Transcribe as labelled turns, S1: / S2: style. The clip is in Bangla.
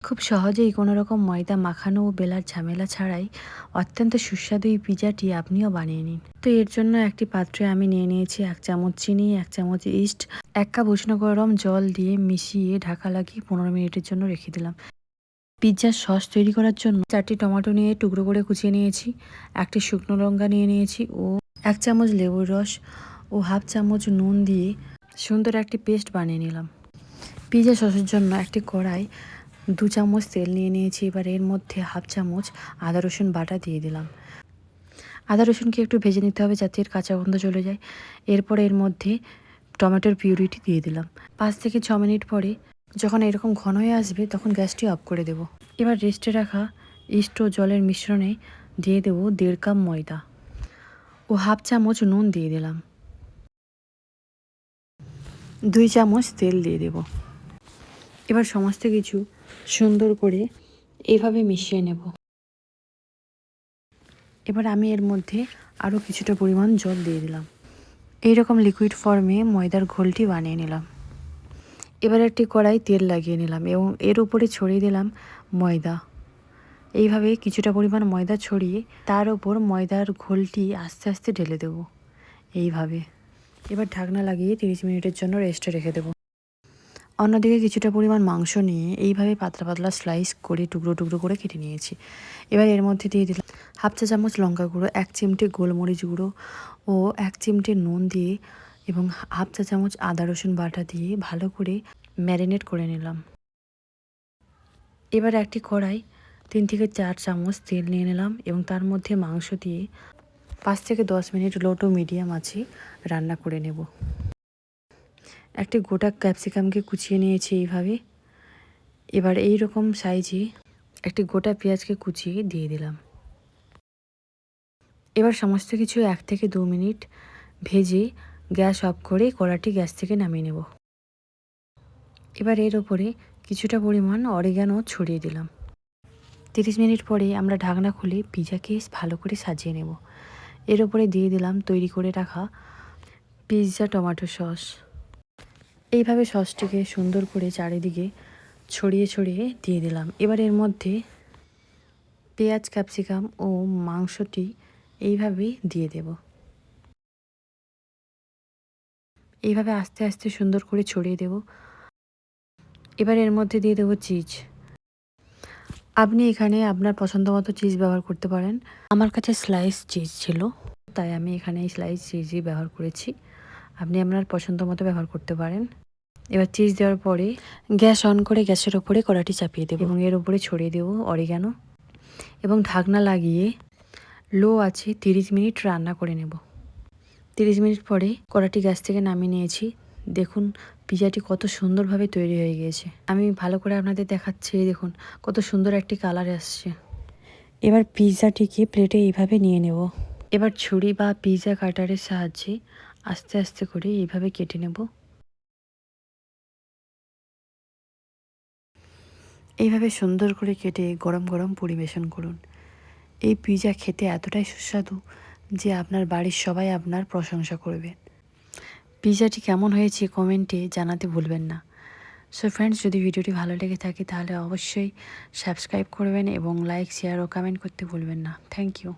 S1: খুব সহজেই কোনো রকম ময়দা মাখানো ও বেলার ঝামেলা ছাড়াই অত্যন্ত সুস্বাদু এই পিজাটি আপনিও বানিয়ে নিন। তো এর জন্য একটি পাত্রে আমি নিয়ে নিয়েছি 1 চামচ চিনি, 1 চামচ ইস্ট, 1 কাপ উষ্ণ গরম জল দিয়ে মিশিয়ে ঢাকা লাগিয়ে 15 মিনিটের জন্য রেখে দিলাম। পিৎজার সস তৈরি করার জন্য 4টি টমেটো নিয়ে টুকরো করে কুচিয়ে নিয়েছি, 1টি শুকনো লঙ্কা নিয়ে নিয়েছি ও 1 চামচ লেবুর রস ও হাফ চামচ নুন দিয়ে সুন্দর একটি পেস্ট বানিয়ে নিলাম। পিৎজা সসের জন্য একটি কড়াই 2 চামচ তেল নিয়ে নিয়েছি। এবার এর মধ্যে হাফ চামচ আদা রসুন বাটা দিয়ে দিলাম। আদা রসুনকে একটু ভেজে নিতে হবে যাতে এর কাঁচা গন্ধ চলে যায়। এরপরে এর মধ্যে টমেটোর পিউরিটি দিয়ে দিলাম। 5 থেকে 6 মিনিট পরে যখন এরকম ঘন হয়ে আসবে তখন গ্যাসটি অফ করে দেব। এবার রেস্টে রাখা ইস্ট ও জলের মিশ্রণে দিয়ে দেব 1.5 কাপ ময়দা ও হাফ চামচ নুন দিয়ে দিলাম। 2 চামচ তেল দিয়ে দেব। এবার সমস্ত কিছু সুন্দর করে এইভাবে মিশিয়ে নেব। এবার আমি এর মধ্যে আরও কিছুটা পরিমাণ জল দিয়ে দিলাম। এইরকম লিকুইড ফর্মে ময়দার ঘোলটি বানিয়ে নিলাম। এবার একটি কড়াই তেল লাগিয়ে নিলাম এবং এর উপরে ছড়িয়ে দিলাম ময়দা। এইভাবে কিছুটা পরিমাণ ময়দা ছড়িয়ে তার ওপর ময়দার ঘোলটি আস্তে আস্তে ঢেলে দেব এইভাবে। এবার ঢাকনা লাগিয়ে 30 মিনিটের জন্য রেস্টে রেখে দেব। অন্যদিকে কিছুটা পরিমাণ মাংস নিয়ে এইভাবে পাতলা পাতলা স্লাইস করে টুকরো টুকরো করে কেটে নিয়েছি। এবার এর মধ্যে দিয়ে দিলাম হাফ চা চামচ লঙ্কা গুঁড়ো, 1 চিমটে গোলমরিচ গুঁড়ো ও 1 চিমটে নুন দিয়ে এবং হাফ চা চামচ আদা রসুন বাটা দিয়ে ভালো করে ম্যারিনেট করে নিলাম। এবার একটি কড়াই 3 থেকে 4 চামচ তেল নিয়ে নিলাম এবং তার মধ্যে মাংস দিয়ে 5 থেকে 10 মিনিট লো টু মিডিয়াম আঁচে রান্না করে নেব। একটি গোটা ক্যাপসিকামকে কুচিয়ে নিয়েছি এইভাবে। এবার এই রকম সাইজে একটি গোটা পেঁয়াজকে কুচিয়ে দিয়ে দিলাম। এবার সমস্ত কিছু 1 থেকে 2 মিনিট ভেজে গ্যাস অফ করে কড়াটি গ্যাস থেকে নামিয়ে নেব। এবার এর ওপরে কিছুটা পরিমাণ অরিগানো ছড়িয়ে দিলাম। 30 মিনিট পরে আমরা ঢাকনা খুলে পিৎজাকে ভালো করে সাজিয়ে নেব। এর ওপরে দিয়ে দিলাম তৈরি করে রাখা পিৎজা টমেটো সস। এইভাবে সসটিকে সুন্দর করে চারিদিকে ছড়িয়ে ছড়িয়ে দিয়ে দিলাম। এবার এর মধ্যে পেঁয়াজ, ক্যাপসিকাম ও মাংসটি এইভাবে দিয়ে দেব। এইভাবে আস্তে আস্তে সুন্দর করে ছড়িয়ে দেব। এবার এর মধ্যে দিয়ে দেবো চিজ। আপনি এখানে আপনার পছন্দ মতো চিজ ব্যবহার করতে পারেন। আমার কাছে স্লাইস চিজ ছিল, তাই আমি এখানে এই স্লাইস চিজই ব্যবহার করেছি। আপনি আপনার পছন্দ মতো ব্যবহার করতে পারেন। এবার চিজ দেওয়ার পরে গ্যাস অন করে গ্যাসের ওপরে কড়াটি চাপিয়ে দেবো এবং এর ওপরে ছড়িয়ে দেবো অরিগানো এবং ঢাকনা লাগিয়ে লো আছে 30 মিনিট রান্না করে নেব। 30 মিনিট পরে কড়াটি গ্যাস থেকে নামিয়ে নিয়েছি। দেখুন পিৎজাটি কত সুন্দরভাবে তৈরি হয়ে গিয়েছে। আমি ভালো করে আপনাদের দেখাচ্ছি, দেখুন কত সুন্দর একটি কালার আসছে। এবার পিৎজাটিকে প্লেটে এইভাবে নিয়ে নেব। এবার ছুরি বা পিৎজা কাটারের সাহায্যে আস্তে আস্তে করে এইভাবে কেটে নেব। এইভাবে সুন্দর করে কেটে গরম গরম পরিবেশন করুন। এই পিৎজা খেতে এতটাই সুস্বাদু যে আপনার বাড়ির সবাই আপনার প্রশংসা করবে। পিৎজাটি কেমন হয়েছে কমেন্টে জানাতে ভুলবেন না। সো ফ্রেন্ডস, যদি ভিডিওটি ভালো লেগে থাকে তাহলে অবশ্যই সাবস্ক্রাইব করবেন এবং লাইক, শেয়ার ও কমেন্ট করতে ভুলবেন না। Thank you.